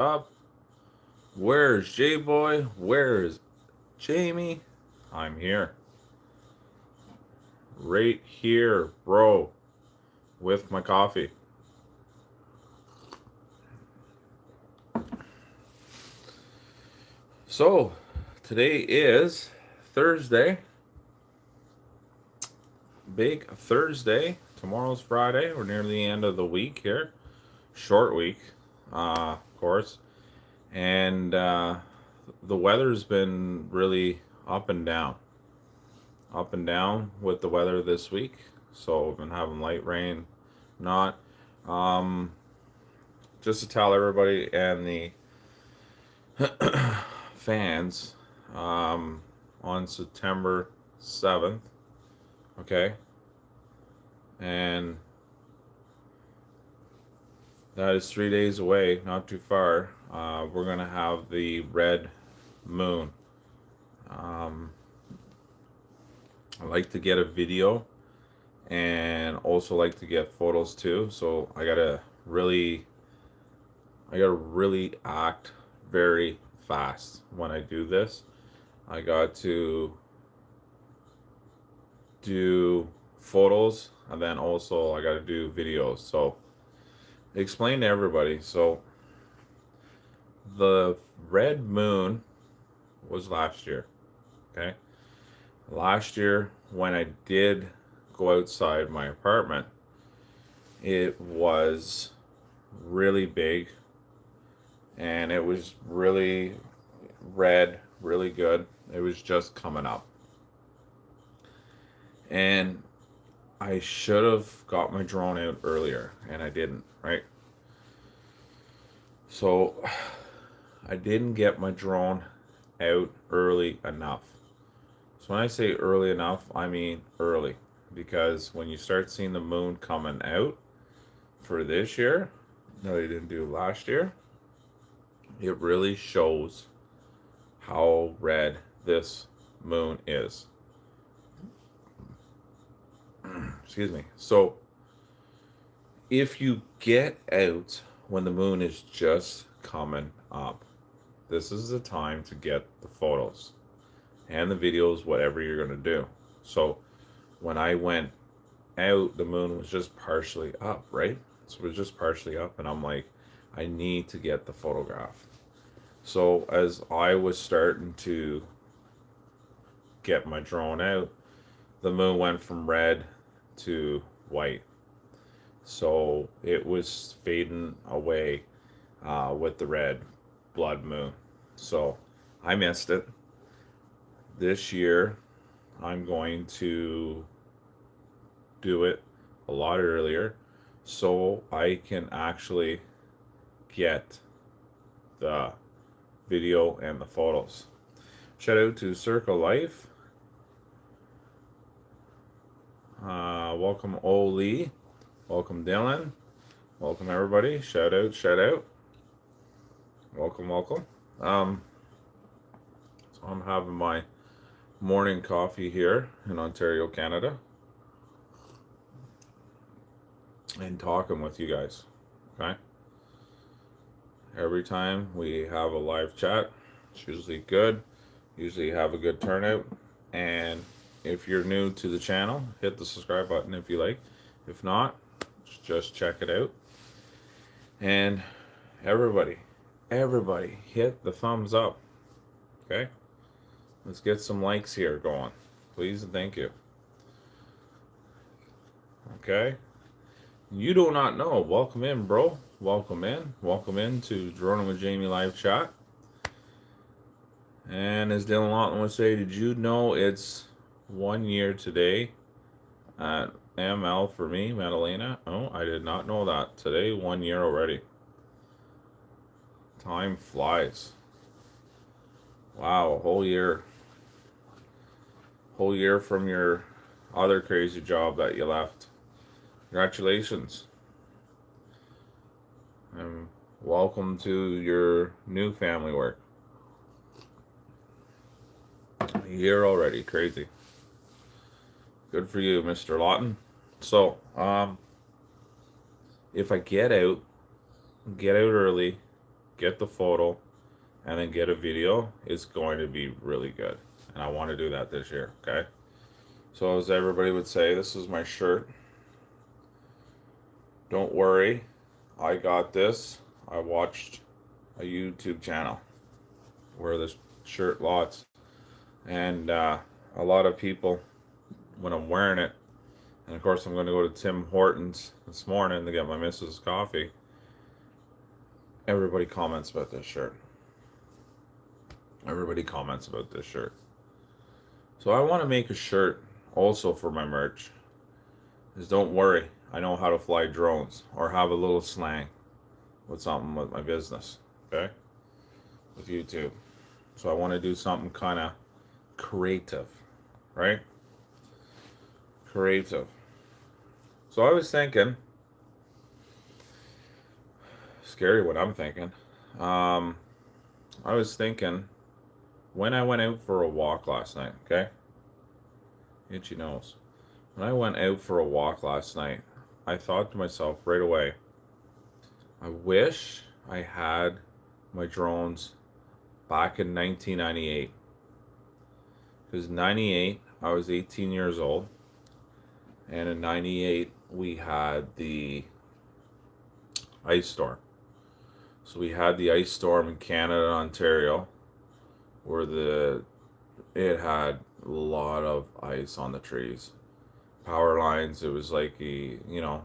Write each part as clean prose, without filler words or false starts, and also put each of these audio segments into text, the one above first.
up? Where's J Boy? Where's Jamie? I'm here. Right here, bro, with my coffee. So, today is Thursday. Big Thursday. Tomorrow's Friday. We're near the end of the week here. Short week, of course. And the weather's been really up and down. Up and down with the weather this week. So, we've been having light rain, not. Um, just to tell everybody and the fans, um, on September 7th, okay? And that is 3 days away, not too far. We're going to have the red moon. Um, I like to get a video and also like to get photos too. So I gotta really act very fast when I do this. I got to do photos and then also I got to do videos. So explain to everybody. So the red moon was last year. Okay. Last year when I did go outside my apartment, it was really big and it was really red, really good. It was just coming up. And I should have got my drone out earlier and I didn't, right? So I didn't get my drone out early enough. So when I say early enough, I mean early. Because when you start seeing the moon coming out for this year, no, they didn't do last year, it really shows how red this moon is. Excuse me. So if you get out when the moon is just coming up, this is the time to get the photos and the videos, whatever you're going to do. So when I went out, the moon was just partially up, right? So it was just partially up, and I'm like, I need to get the photograph. So as I was starting to get my drone out, the moon went from red to white. So it was fading away with the red blood moon. So I missed it. This year, I'm going to do it a lot earlier so I can actually get the video and the photos. Shout out to Circle Life. Welcome Oli. Welcome Dylan. Welcome everybody. Shout out, shout out. Welcome, welcome. So I'm having my morning coffee here in Ontario, Canada, and talking with you guys. Okay. Every time we have a live chat, it's usually good. Usually have a good turnout. And if you're new to the channel, hit the subscribe button if you like. If not, just check it out. And everybody hit the thumbs up. Okay? Let's get some likes here going. Please and thank you. Okay? You do not know. Welcome in, bro. Welcome in. Welcome in to Droning with Jamie live chat. And as Dylan Lawton would say, did you know it's 1 year today at ML for me, Madalena? Oh, I did not know that. Today, 1 year already. Time flies. Wow, a whole year. Whole year from your other crazy job that you left. Congratulations. And welcome to your new family work. A year already, crazy. Good for you, Mr. Lawton. So, if I get out early, get the photo, and then get a video is going to be really good. And I want to do that this year, okay? So as everybody would say, this is my shirt. Don't worry, I got this. I watched a YouTube channel where this shirt lots. And a lot of people, when I'm wearing it, and of course I'm going to go to Tim Hortons this morning to get my missus coffee, everybody comments about this shirt. Everybody comments about this shirt. So I want to make a shirt also for my merch. Is don't worry, I know how to fly drones, or have a little slang with something with my business, okay? With YouTube. So I want to do something kind of creative, right? Creative. So I was thinking, scary what I'm thinking. I was thinking when I went out for a walk last night, okay? Itchy nose. When I went out for a walk last night, I thought to myself right away, I wish I had my drones back in 1998. Because 98, I was 18 years old. And in 98, we had the ice storm. So we had the ice storm in Canada and Ontario, where it had a lot of ice on the trees. Power lines, it was like it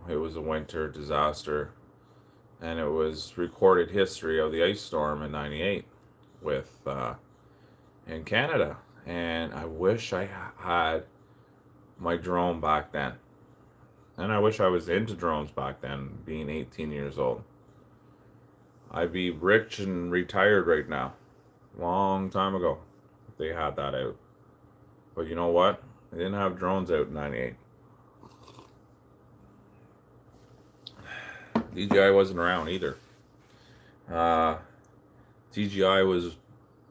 was a winter disaster. And it was recorded history of the ice storm in 98 with in Canada. And I wish I had my drone back then. And I wish I was into drones back then, being 18 years old. I'd be rich and retired right now. Long time ago, if they had that out. But you know what? They didn't have drones out in 98. DJI wasn't around either. DJI was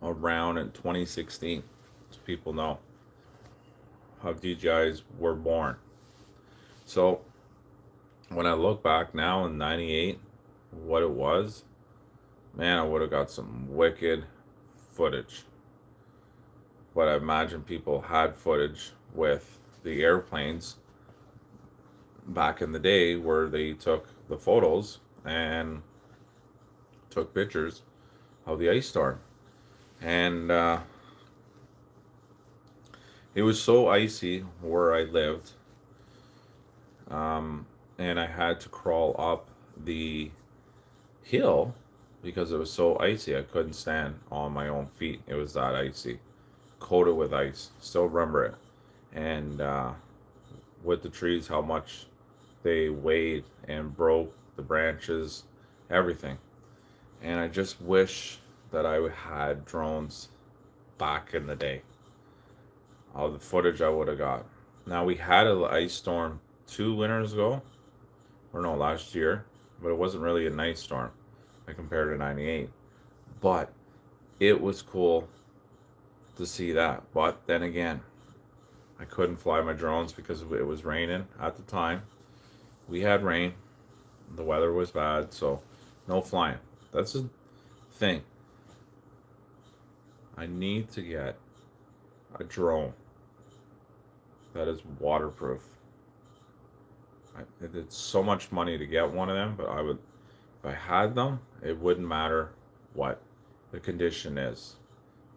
around in 2016, so people know how DJIs were born. So when I look back now in 98, what it was, man, I would have got some wicked footage. But I imagine people had footage with the airplanes back in the day where they took the photos and took pictures of the ice storm. And it was so icy where I lived. And I had to crawl up the hill because it was so icy. I couldn't stand on my own feet. It was that icy, coated with ice. Still remember it. And with the trees, how much they weighed and broke the branches, everything. And I just wish that I had drones back in the day. All the footage I would have got. Now we had an ice storm 2 winters ago, or no, last year, but it wasn't really a nice storm. I compared to 98. But it was cool to see that. But then again, I couldn't fly my drones because it was raining at the time. We had rain. The weather was bad, so no flying. That's the thing. I need to get a drone that is waterproof. It's so much money to get one of them, but if I had them, it wouldn't matter what the condition is.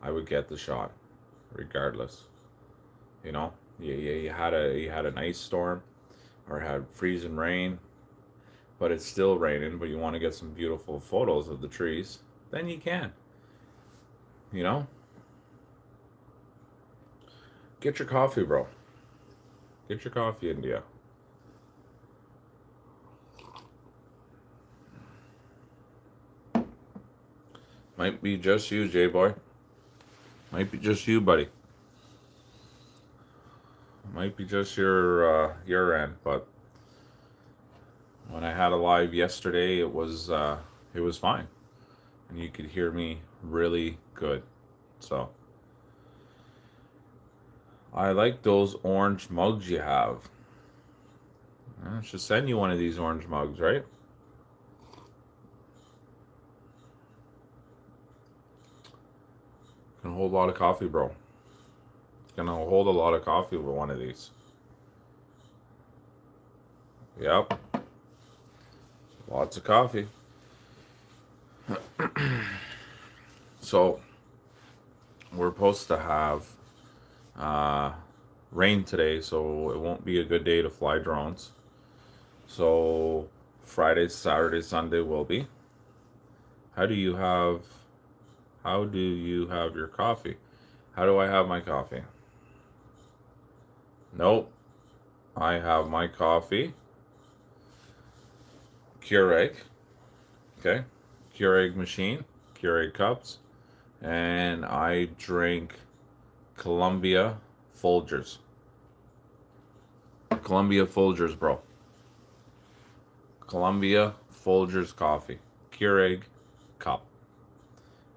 I would get the shot, regardless. You know, you had an ice storm, or had freezing rain, but it's still raining. But you want to get some beautiful photos of the trees, then you can. You know, get your coffee, bro. Get your coffee, India. Might be just you, J-Boy. Might be just you, buddy. Might be just your end, but when I had a live yesterday, it was fine, and you could hear me really good. So I like those orange mugs you have. I should send you one of these orange mugs, right? Can hold a lot of coffee, bro. Gonna hold a lot of coffee with one of these. Yep. Lots of coffee. So we're supposed to have uh, rain today, so it won't be a good day to fly drones. So Friday, Saturday, Sunday will be. How do you have how do you have your coffee? How do I have my coffee? Nope. I have my coffee. Keurig. Okay. Keurig machine. Keurig cups. And I drink Columbia Folgers. Columbia Folgers, bro. Columbia Folgers coffee. Keurig cup.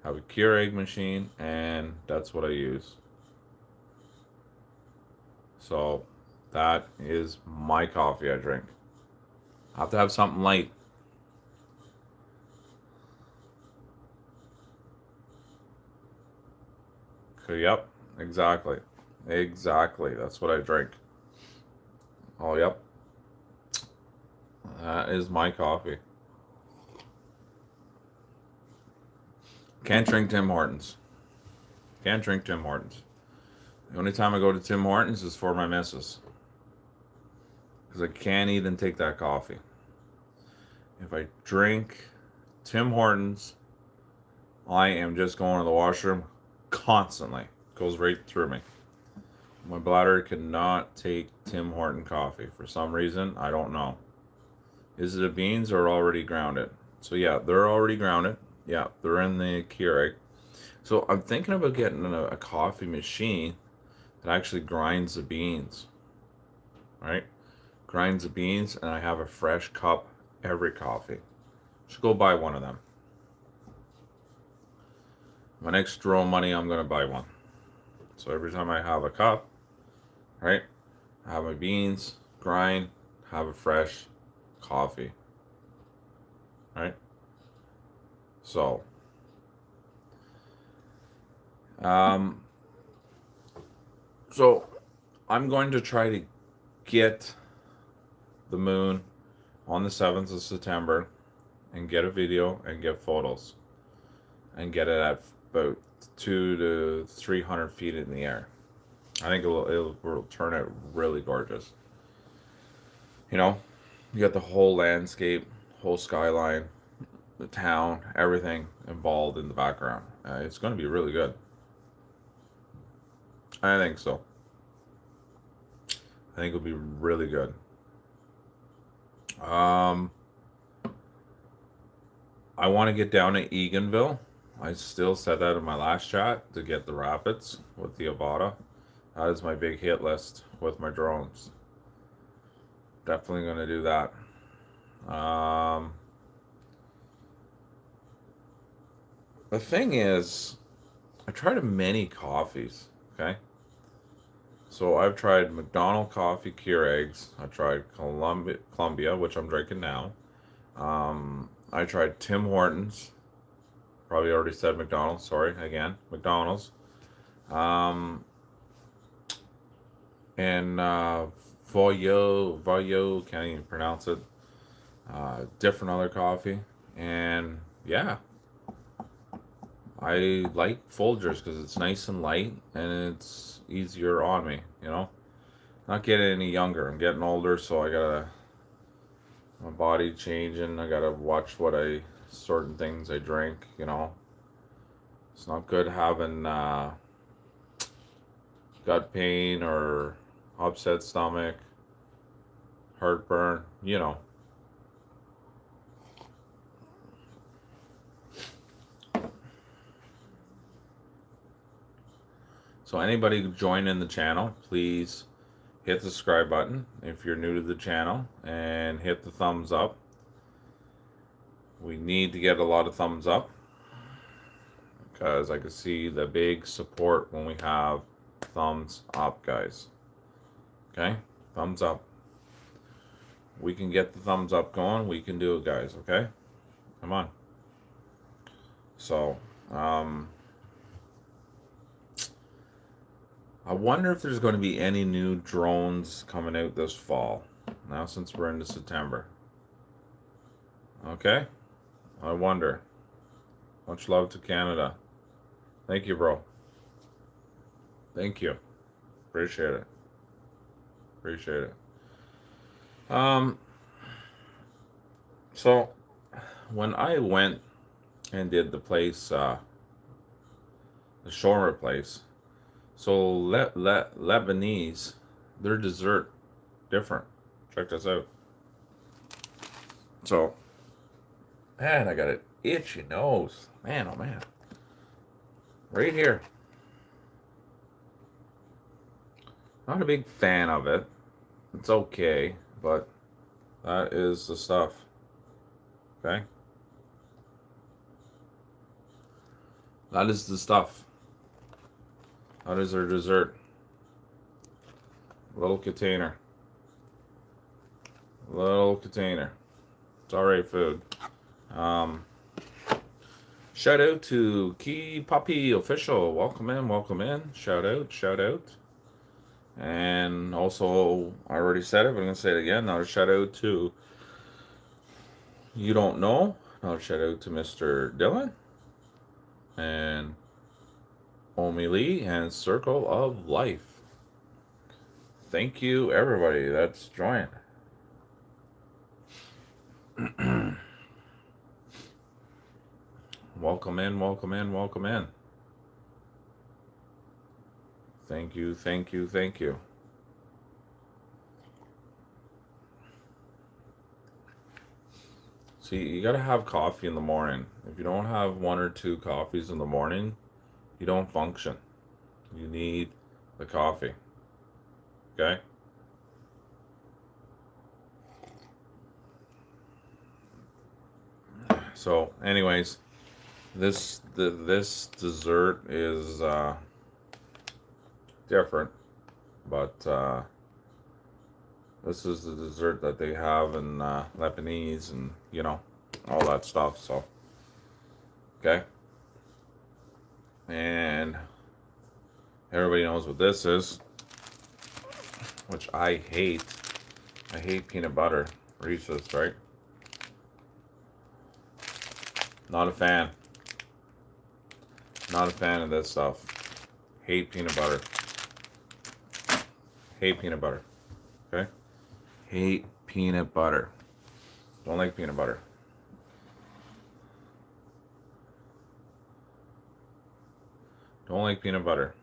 Have a Keurig machine, and that's what I use. So that is my coffee I drink. I have to have something light. Yep, exactly. Exactly. That's what I drink. Oh, yep. That is my coffee. Can't drink Tim Hortons. Can't drink Tim Hortons. The only time I go to Tim Hortons is for my missus. Because I can't eat and take that coffee. If I drink Tim Hortons, I am just going to the washroom constantly. Goes right through me. My bladder cannot take Tim Horton coffee for some reason. I don't know. Is it the beans or already grounded? So yeah, they're already grounded. Yeah, they're in the Keurig. So I'm thinking about getting a coffee machine that actually grinds the beans. Right? Grinds the beans, and I have a fresh cup every coffee. Should go buy one of them. My next draw money, I'm gonna buy one. So every time I have a cup, right, I have my beans, grind, have a fresh coffee. Right? So, um, so I'm going to try to get the moon on the 7th of September and get a video and get photos and get it at about 200 to 300 feet in the air. I think it'll turn out really gorgeous. You know, you got the whole landscape, whole skyline, the town, everything involved in the background. It's going to be really good. I think so. I think it'll be really good. Um, I want to get down to Eganville. I still said that in my last chat to get the rapids with the Avata. That is my big hit list with my drones. Definitely going to do that. The thing is, I tried many coffees. Okay, so I've tried McDonald coffee Keurigs. I tried Columbia, which I'm drinking now. I tried Tim Hortons. Probably already said McDonald's. Sorry again, McDonald's. Um, and Voyo, can't even pronounce it. Different other coffee, and yeah, I like Folgers because it's nice and light and it's easier on me. You know, not getting any younger. I'm getting older, so I gotta my body changing. I gotta watch what I certain things I drink. You know, it's not good having gut pain or upset stomach, heartburn. You know. So anybody joining the channel, please hit the subscribe button if you're new to the channel and hit the thumbs up. We need to get a lot of thumbs up because I can see the big support when we have thumbs up, guys. Okay? Thumbs up. We can get the thumbs up going. We can do it, guys. Okay? Come on. So, I wonder if there's going to be any new drones coming out this fall. Now, since we're into September. Okay? I wonder. Much love to Canada. Thank you, bro. Thank you. Appreciate it. Appreciate it. So when I went and did the place, the shawarma place, so Lebanese, their dessert different. Check this out. So, man, I got an itchy nose. Man, oh man. Right here. Not a big fan of it. It's okay, but that is the stuff. Okay? That is the stuff. That is our dessert. Little container. Little container. It's alright food. Shout out to Key Puppy Official. Welcome in, welcome in. Shout out, shout out. And also, I already said it, but I'm going to say it again. Another shout out to You Don't Know. Another shout out to Mr. Dylan. And Omi Lee and Circle of Life. Thank you, everybody that's joined. Welcome in, welcome in, welcome in. Thank you, thank you, thank you. See, you gotta have coffee in the morning. If you don't have one or two coffees in the morning, you don't function. You need the coffee. Okay? So, anyways, this dessert is different, but this is the dessert that they have in Lebanese and all that stuff. So, okay, and everybody knows what this is, which I hate. I hate peanut butter Reese's, right? Not a fan. Not a fan of this stuff. Hate peanut butter. Hate peanut butter. Okay? Hate peanut butter. Don't like peanut butter. Don't like peanut butter.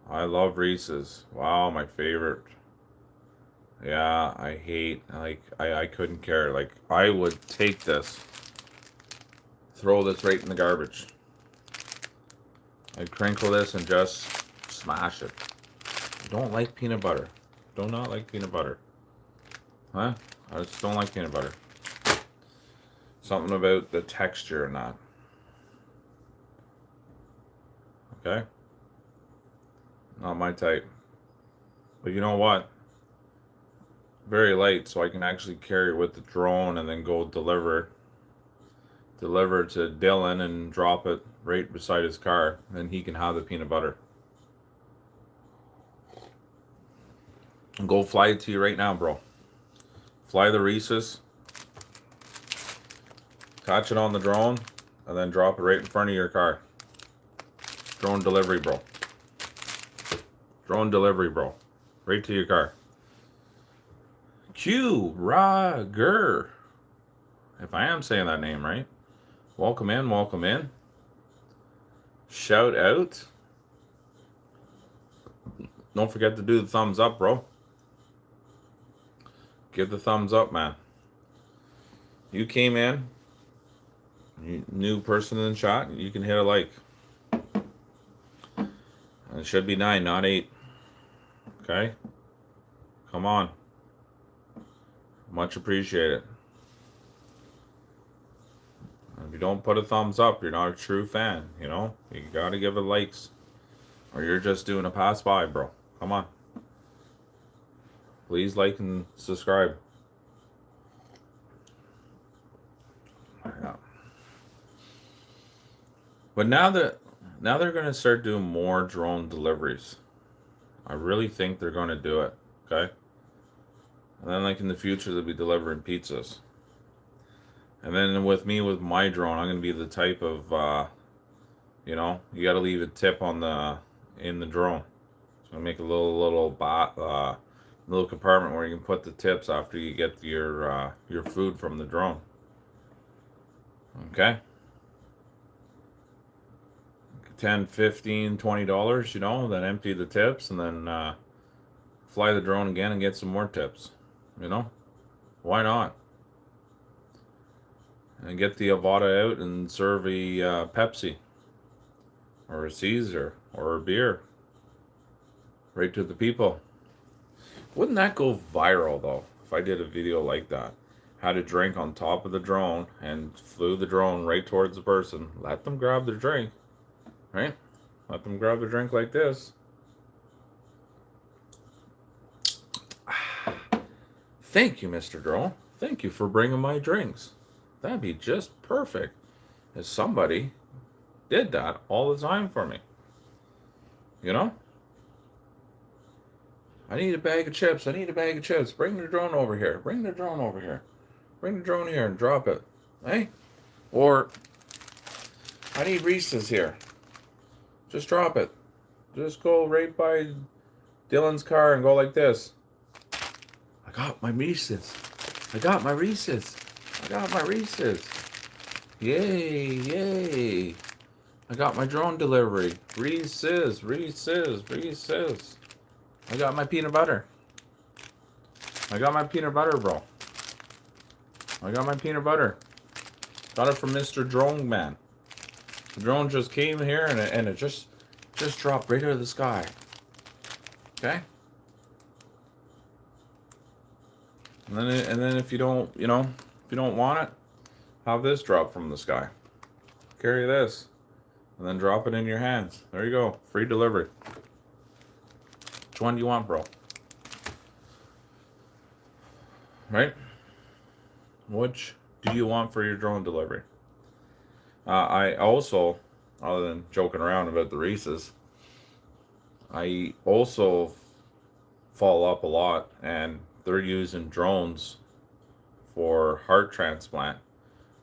I love Reese's. Wow, my favorite. Yeah, I hate, I couldn't care. Like, I would take this, throw this right in the garbage. I'd crinkle this and just smash it. I don't like peanut butter. Do not like peanut butter. Huh? I just don't like peanut butter. Something about the texture and that. Okay? Not my type. But you know what? Very light, so I can actually carry it with the drone and then go deliver to Dylan and drop it right beside his car. Then he can have the peanut butter. Go fly it to you right now, bro. Fly the Reese's. Catch it on the drone and then drop it right in front of your car. Drone delivery, bro. Drone delivery, bro. Right to your car. Q Rager. If I am saying that name right. Welcome in, welcome in. Shout out. Don't forget to do the thumbs up, bro. Give the thumbs up, man. You came in. New person in the chat. You can hit a like. It should be 9, not 8. Okay? Come on. Much appreciated. If you don't put a thumbs up, you're not a true fan, you know? You gotta give it likes. Or you're just doing a pass by, bro. Come on. Please like and subscribe. Yeah. But now that Now they're going to start doing more drone deliveries. I really think they're going to do it. Okay. And then, like in the future, they'll be delivering pizzas. And then with me, with my drone, I'm going to be the type of, you got to leave a tip on in the drone. So I make a little compartment where you can put the tips after you get your food from the drone. Okay. 10, 15, $20, then empty the tips and then fly the drone again and get some more tips. Why not? And get the Avada out and serve a Pepsi or a Caesar or a beer right to the people. Wouldn't that go viral though if I did a video like that? Had a drink on top of the drone and flew the drone right towards the person. Let them grab their drink, right? Let them grab their drink like this. Thank you, Mr. Drone. Thank you for bringing my drinks. That'd be just perfect if somebody did that all the time for me. I need a bag of chips. I need a bag of chips. Bring the drone over here. Bring the drone over here. Bring the drone here and drop it. Hey? Or, I need Reese's here. Just drop it. Just go right by Dylan's car and go like this. I got my Reese's. I got my Reese's. I got my Reese's. Yay, yay. I got my drone delivery. Reese's, Reese's, Reese's. I got my peanut butter. I got my peanut butter, bro. I got my peanut butter. Got it from Mr. Drone Man. The drone just came here and it just dropped right out of the sky. Okay? And then if you don't, if you don't want it, have this drop from the sky. Carry this. And then drop it in your hands. There you go. Free delivery. Which one do you want, bro? Right? Which do you want for your drone delivery? I also, other than joking around about the Reese's, I also follow up a lot, and they're using drones for heart transplant,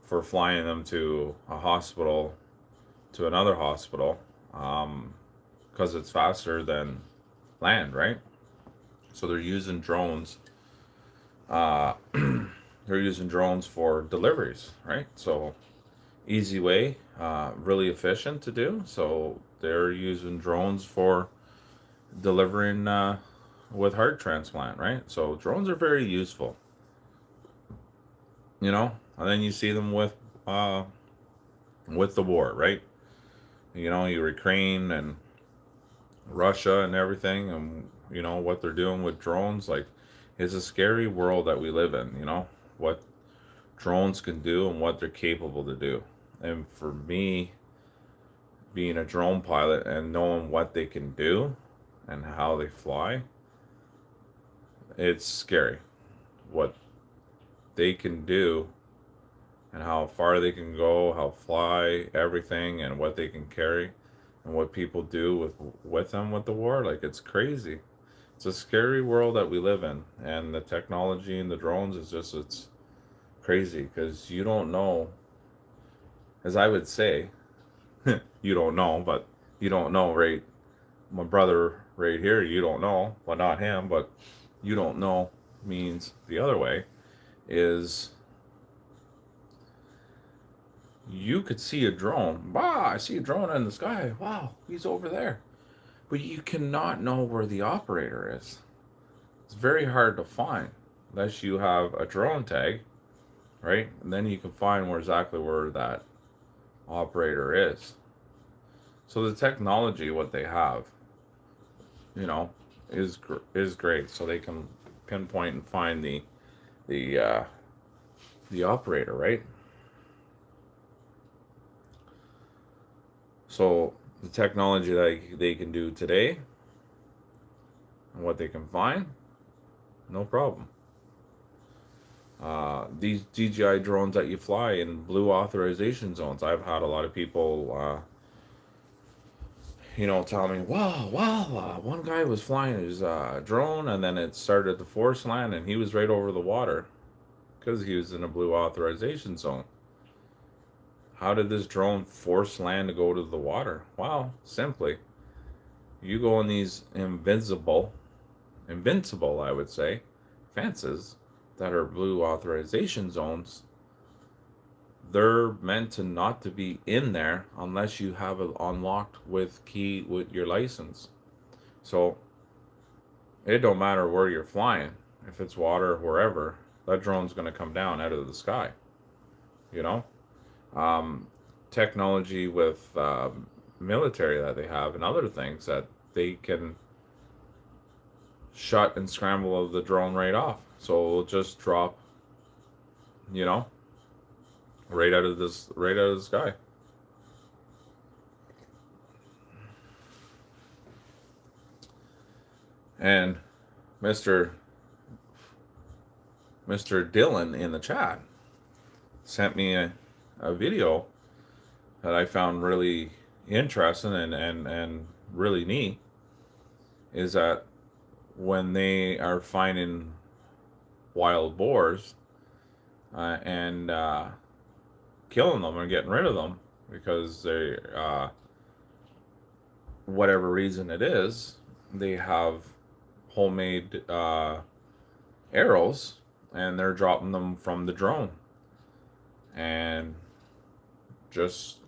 for flying them to a hospital, to another hospital, because it's faster than land, right? So they're using drones. They're using drones for deliveries, right? So easy way, really efficient to do. So they're using drones for delivering with heart transplant, right? So drones are very useful, and then you see them with the war, right? Ukraine and Russia and everything, and what they're doing with drones. Like, it's a scary world that we live in. What drones can do and what they're capable to do. And for me, being a drone pilot and knowing what they can do and how they fly, it's scary what they can do and how far they can go, how fly, everything, and what they can carry and what people do with them with the war. Like, it's crazy. It's a scary world that we live in, and the technology and the drones is just, it's crazy because you don't know, as I would say, you don't know, but you don't know, right? My brother right here, you don't know, well, not him, but you don't know means the other way is you could see a drone. Wow, I see a drone in the sky. Wow, he's over there. But you cannot know where the operator is. It's very hard to find unless you have a drone tag, right? And then you can find exactly where that operator is. So the technology, what they have, is great. So they can pinpoint and find the operator, right? So the technology that they can do today and what they can find, no problem. These DJI drones that you fly in blue authorization zones, I've had a lot of people telling me, one guy was flying his drone, and then it started to force land, and he was right over the water because he was in a blue authorization zone. How did this drone force land to go to the water? Well, simply, you go in these invincible, I would say, fences that are blue authorization zones. They're meant to not to be in there unless you have it unlocked with key with your license. So it don't matter where you're flying, if it's water or wherever, that drone's going to come down out of the sky. You know, um, technology with military that they have and other things that they can shut and scramble the drone right off. So it'll just drop, you know, right out of the sky. And Mr. Mr. Dylan in the chat sent me a video that I found really interesting and really neat. Is that when they are finding wild boars and killing them and getting rid of them because they, whatever reason it is, they have homemade arrows and they're dropping them from the drone and just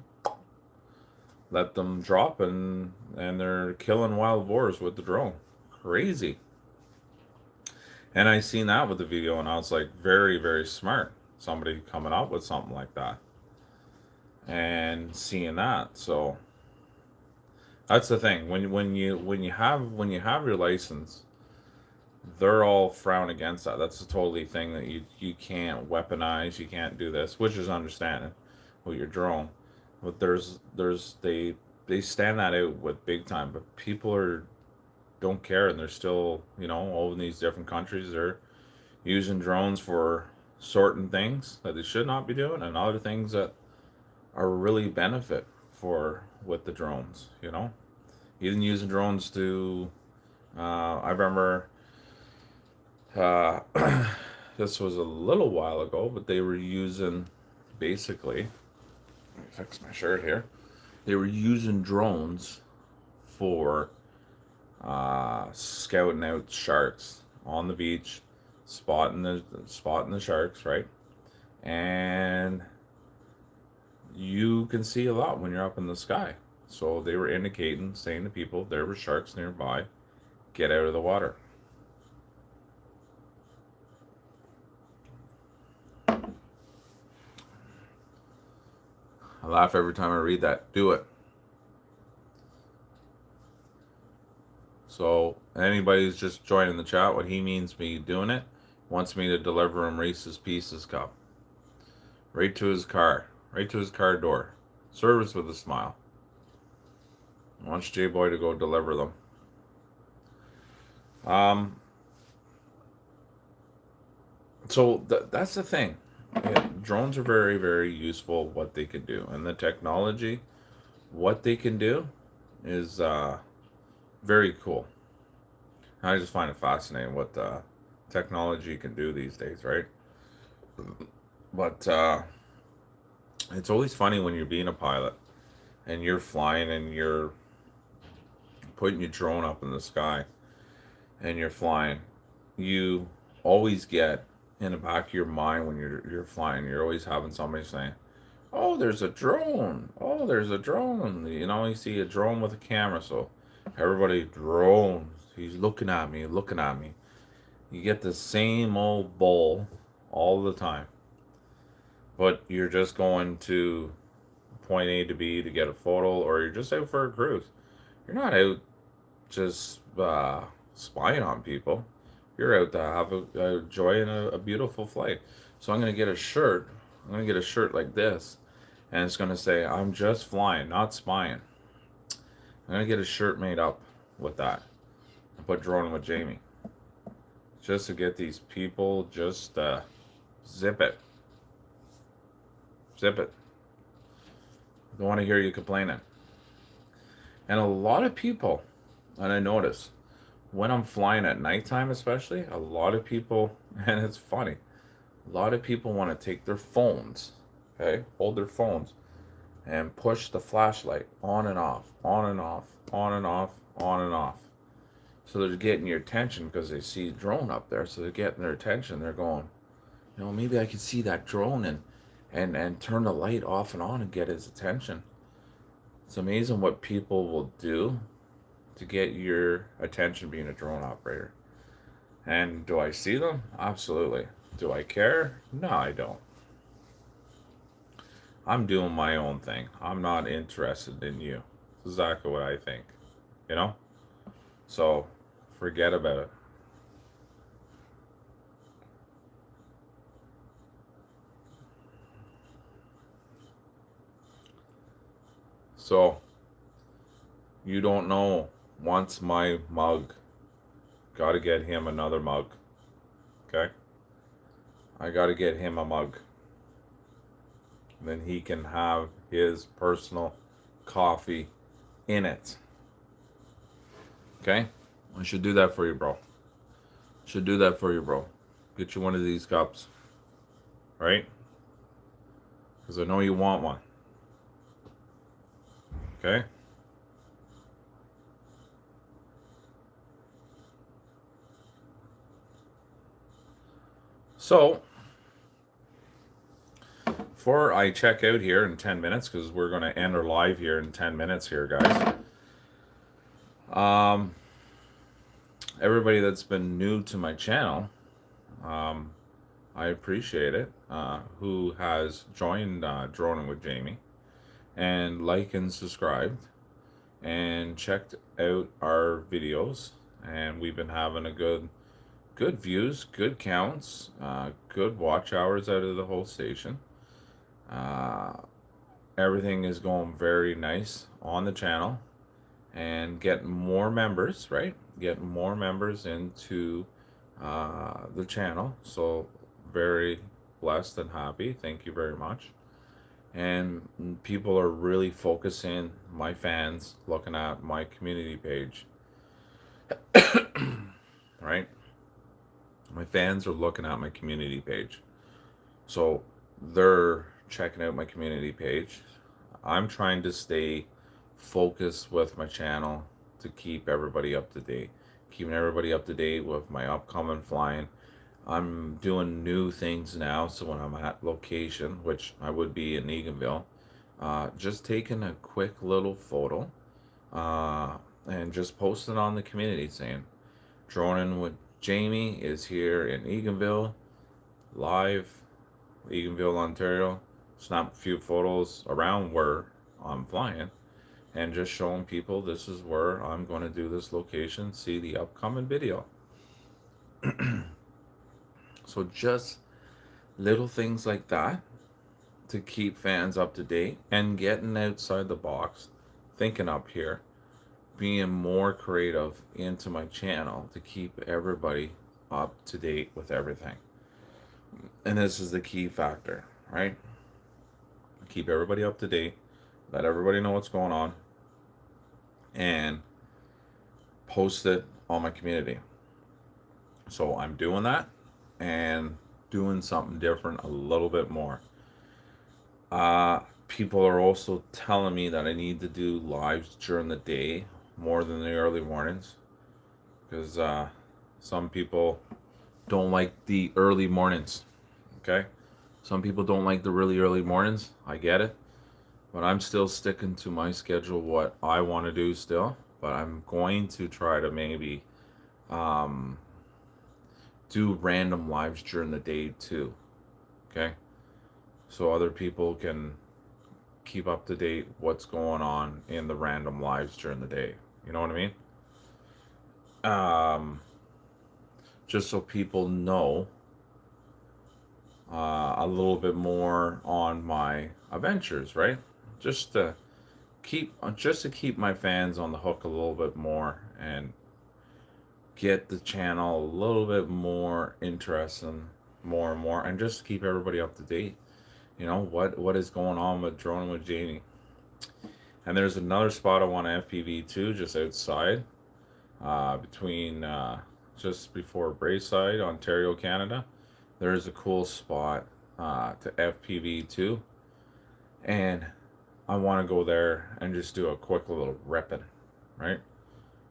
let them drop and they're killing wild boars with the drone. Crazy. And I seen that with the video and I was like, very, very smart. Somebody coming up with something like that. And seeing that. So that's the thing. When you have your license, they're all frown against that. That's a totally thing that you can't weaponize, you can't do this, which is understanding with your drone. But they stand that out with big time, but people don't care, and they're still, all in these different countries, they're using drones for certain things that they should not be doing, and other things that are really benefit for with the drones. Even using drones to, I remember, uh, this was a little while ago, but they were using basically. Let me fix my shirt here. They were using drones for scouting out sharks on the beach, spotting the sharks, right? And you can see a lot when you're up in the sky. So they were indicating, saying to people, there were sharks nearby, get out of the water. I laugh every time I read that. Do it. So anybody who's just joining the chat, what he means me doing it, wants me to deliver him Reese's Pieces cup. Right to his car door. Service with a smile. Wants J-Boy to go deliver them. So that's the thing. Yeah, drones are very, very useful, what they can do. And the technology, what they can do is very cool. I just find it fascinating what technology can do these days, right? But it's always funny when you're being a pilot and you're flying and you're putting your drone up in the sky and you're flying. You always get in the back of your mind when you're flying, you're always having somebody saying, "Oh, there's a drone. Oh, there's a drone." You see a drone with a camera, so everybody drones. He's looking at me, looking at me. You get the same old bull all the time. But you're just going to point A to B to get a photo, or you're just out for a cruise. You're not out just spying on people. You're out to have a joy and a beautiful flight. So I'm going to get a shirt. I'm going to get a shirt like this. And it's going to say, "I'm just flying, not spying." I'm going to get a shirt made up with that. And put "Droning with Jamie." Just to get these people just zip it. Zip it. I don't want to hear you complaining. And a lot of people, and I notice when I'm flying at nighttime, especially, a lot of people, and it's funny, a lot of people want to take their phones, okay, hold their phones and push the flashlight on and off, on and off, on and off, on and off. So they're getting your attention because they see a drone up there. So they're getting their attention. They're going, maybe I could see that drone and turn the light off and on and get his attention. It's amazing what people will do to get your attention being a drone operator. And do I see them? Absolutely. Do I care? No, I don't. I'm doing my own thing. I'm not interested in you. It's exactly what I think. You know? So forget about it. So you don't know, wants my mug. Gotta get him another mug. Okay? I gotta get him a mug. Then he can have his personal coffee in it. Okay? I should do that for you, bro. Should do that for you, bro. Get you one of these cups. Right? Because I know you want one. Okay? So, before I check out here in 10 minutes, because we're going to end our live here in 10 minutes here, guys. Everybody that's been new to my channel, I appreciate it, who has joined Droning with Jamie and liked and subscribed and checked out our videos. And we've been having a good views, good counts, good watch hours out of the whole station. Everything is going very nice on the channel and getting more members, right? Getting more members into the channel. So very blessed and happy. Thank you very much. And people are really focusing, my fans, looking at my community page. Right? My fans are looking at my community page. So they're checking out my community page. I'm trying to stay focused with my channel to keep everybody up to date. Keeping everybody up to date with my upcoming flying. I'm doing new things now, so when I'm at location, which I would be in Eganville, just taking a quick little photo and just posting on the community saying, Droning with Jamie is here in Eganville, live, Eganville, Ontario. Snap a few photos around where I'm flying and just showing people this is where I'm going to do this location, see the upcoming video. So just little things like that to keep fans up to date and getting outside the box, thinking up here, being more creative into my channel to keep everybody up to date with everything. And this is the key factor, right? Keep everybody up to date, let everybody know what's going on, and post it on my community. So I'm doing that and doing something different a little bit more. People are also telling me that I need to do lives during the day more than the early mornings, because some people don't like the early mornings. Okay, some people don't like the really early mornings. I get it, but I'm still sticking to my schedule, what I want to do still. But I'm going to try to maybe do random lives during the day too. Okay, so other people can keep up to date what's going on in the random lives during the day. You know what I mean? Just so people know a little bit more on my adventures, right? Just to keep my fans on the hook a little bit more and get the channel a little bit more interesting, more and more, and just keep everybody up to date. You know what is going on with Droning with Jamie. And there's another spot I want to FPV too, just outside, between just before Braeside, Ontario, Canada. There's a cool spot to FPV too, and I want to go there and just do a quick little ripping, right?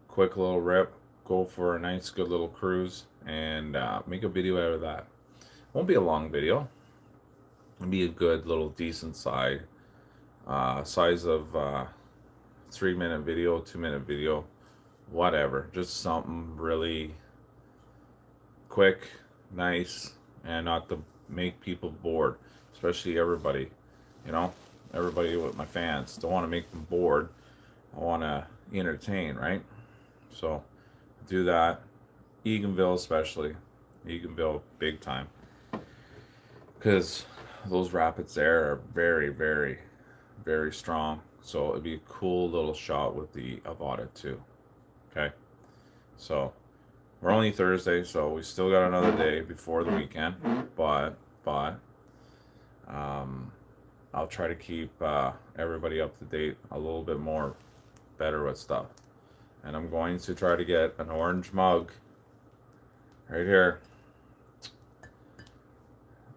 Quick little rip, go for a nice, good little cruise, and make a video out of that. Won't be a long video. It'll be a good little decent size of 3-minute video, 2-minute video, whatever. Just something really quick, nice, and not to make people bored, especially everybody. You know, everybody with my fans. Don't want to make them bored. I want to entertain, right? So do that. Eganville especially. Eganville big time. Because those rapids there are very, very, very strong. So it'd be a cool little shot with the Avata too. Okay. So we're only Thursday, so we still got another day before the weekend. But I'll try to keep everybody up to date a little bit more better with stuff. And I'm going to try to get an orange mug right here.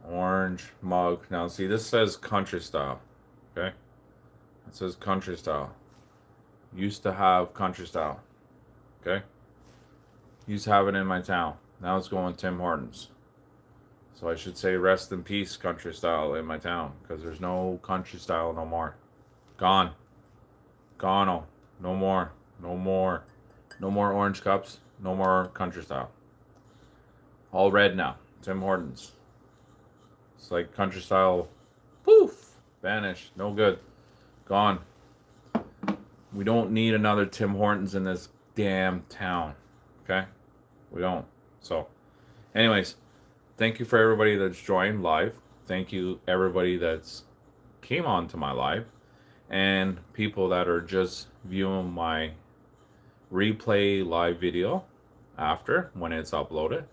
Orange mug. Now see, this says country style. Okay, it says country style. Used to have country style. Okay, used to have it in my town. Now it's going Tim Hortons. So I should say rest in peace country style in my town, because there's no country style no more. Gone. Gone. No more. No more. No more orange cups. No more country style. All red now. Tim Hortons. It's like country style. Poof. Vanished. No good. Gone. We don't need another Tim Hortons in this damn town. Okay? We don't. So, anyways, thank you for everybody that's joined live. Thank you everybody that's came on to my live, and people that are just viewing my replay live video after when it's uploaded.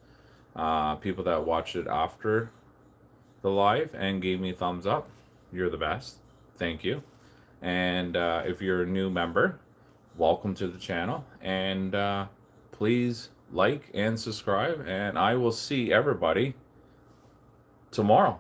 People that watched it after the live and gave me a thumbs up. You're the best. Thank you. And if you're a new member, welcome to the channel. And please like and subscribe. And I will see everybody tomorrow.